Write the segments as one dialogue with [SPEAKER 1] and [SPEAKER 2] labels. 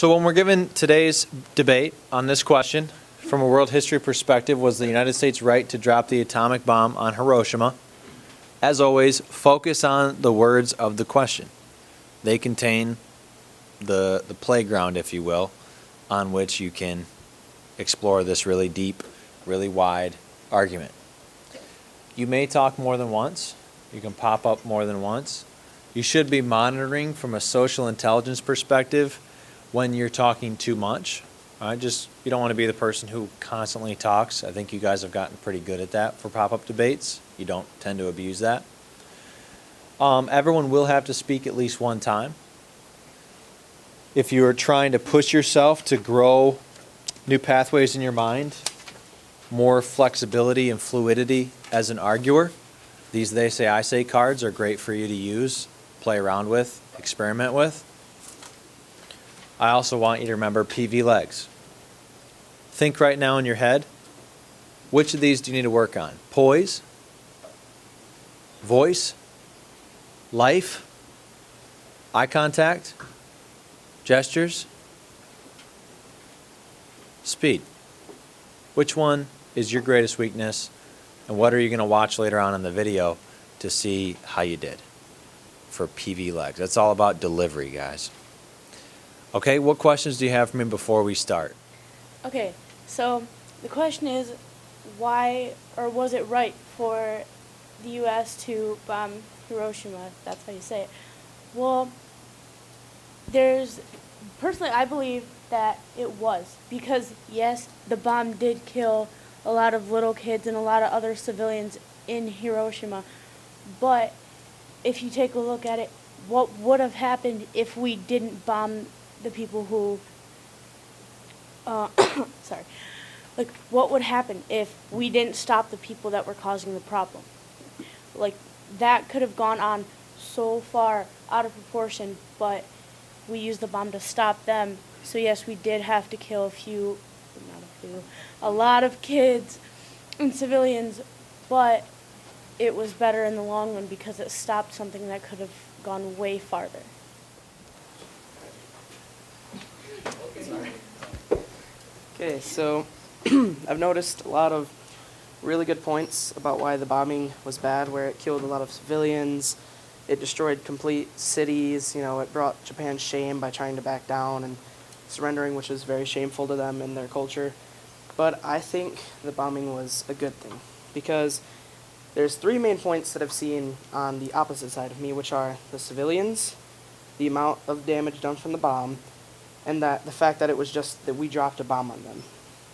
[SPEAKER 1] So when we're given today's debate on this question, from a world history perspective, was the United States right to drop the atomic bomb on Hiroshima? As always, focus on the words of the question. They contain the playground, if you will, on which you can explore this really deep, really wide argument. You may talk more than once. You can pop up more than once. You should be monitoring from a social intelligence perspective when you're talking too much. You don't want to be the person who constantly talks. I think you guys have gotten pretty good at that for pop-up debates. You don't tend to abuse that. Everyone will have to speak at least one time. If you're trying to push yourself to grow new pathways in your mind, more flexibility and fluidity as an arguer, these they say, I say cards are great for you to use, play around with, experiment with. I also want you to remember PV legs. Think right now in your head, which of these do you need to work on? Poise, voice, life, eye contact, gestures, speed. Which one is your greatest weakness, and what are you going to watch later on in the video to see how you did for PV legs? That's all about delivery, guys. Okay, what questions do you have for me before we start?
[SPEAKER 2] Okay, so the question is, why, or was it right for the U.S. to bomb Hiroshima? That's how you say it. Well, personally, I believe that it was, because yes, the bomb did kill a lot of little kids and a lot of other civilians in Hiroshima, but if you take a look at it, what would have happened if we didn't bomb the people who, what would happen if we didn't stop the people that were causing the problem? Like, that could have gone on so far out of proportion, but we used the bomb to stop them. So yes, we did have to kill a lot of kids and civilians, but it was better in the long run because it stopped something that could have gone way farther.
[SPEAKER 3] Okay, so I've noticed a lot of really good points about why the bombing was bad, where it killed a lot of civilians, it destroyed complete cities, it brought Japan shame by trying to back down and surrendering, which is very shameful to them and their culture. But I think the bombing was a good thing, because there's three main points that I've seen on the opposite side of me, which are the civilians, the amount of damage done from the bomb, and that the fact that it was just that we dropped a bomb on them.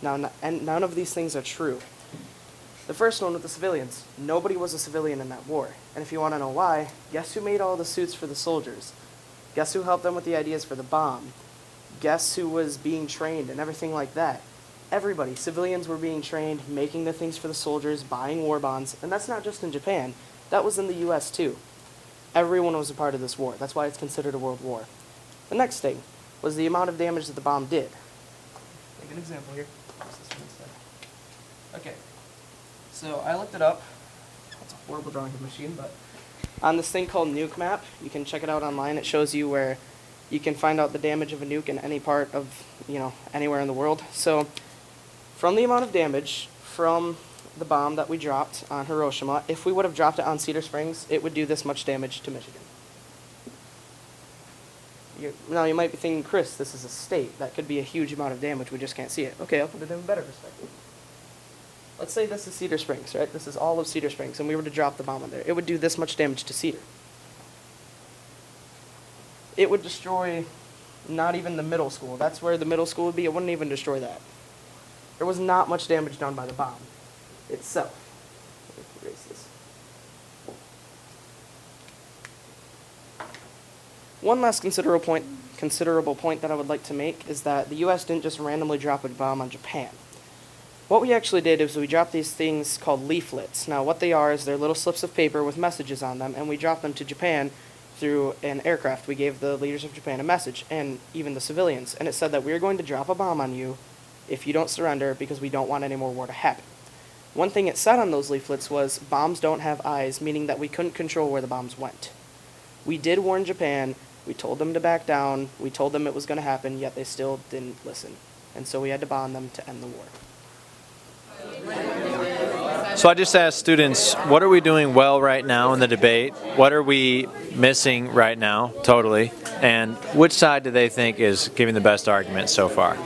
[SPEAKER 3] Now, and none of these things are true. The first one with the civilians. Nobody was a civilian in that war. And if you want to know why, guess who made all the suits for the soldiers? Guess who helped them with the ideas for the bomb? Guess who was being trained and everything like that? Everybody. Civilians were being trained, making the things for the soldiers, buying war bonds. And that's not just in Japan. That was in the US too. Everyone was a part of this war. That's why it's considered a world war. The next thing was the amount of damage that the bomb did. Take an example here. Okay. So I looked it up. It's a horrible drawing machine, but on this thing called Nuke Map, you can check it out online. It shows you where you can find out the damage of a nuke in any part of, anywhere in the world. So from the amount of damage from the bomb that we dropped on Hiroshima, if we would have dropped it on Cedar Springs, it would do this much damage to Michigan. Now you might be thinking, Kris, this is a state. That could be a huge amount of damage. We just can't see it. Okay, I'll put it in a better perspective. Let's say this is Cedar Springs, right? This is all of Cedar Springs, and we were to drop the bomb on there. It would do this much damage to Cedar. It would destroy not even the middle school. That's where the middle school would be. It wouldn't even destroy that. There was not much damage done by the bomb itself. Let me erase this. One last considerable point that I would like to make is that the U.S. didn't just randomly drop a bomb on Japan. What we actually did is we dropped these things called leaflets. Now what they are is they're little slips of paper with messages on them, and we dropped them to Japan through an aircraft. We gave the leaders of Japan a message, and even the civilians, and it said that we're going to drop a bomb on you if you don't surrender because we don't want any more war to happen. One thing it said on those leaflets was, bombs don't have eyes, meaning that we couldn't control where the bombs went. We did warn Japan We told them to back down. We told them it was going to happen, yet they still didn't listen. And so we had to bomb them to end the war.
[SPEAKER 1] So I just asked students, what are we doing well right now in the debate? What are we missing right now, totally? And which side do they think is giving the best argument so far?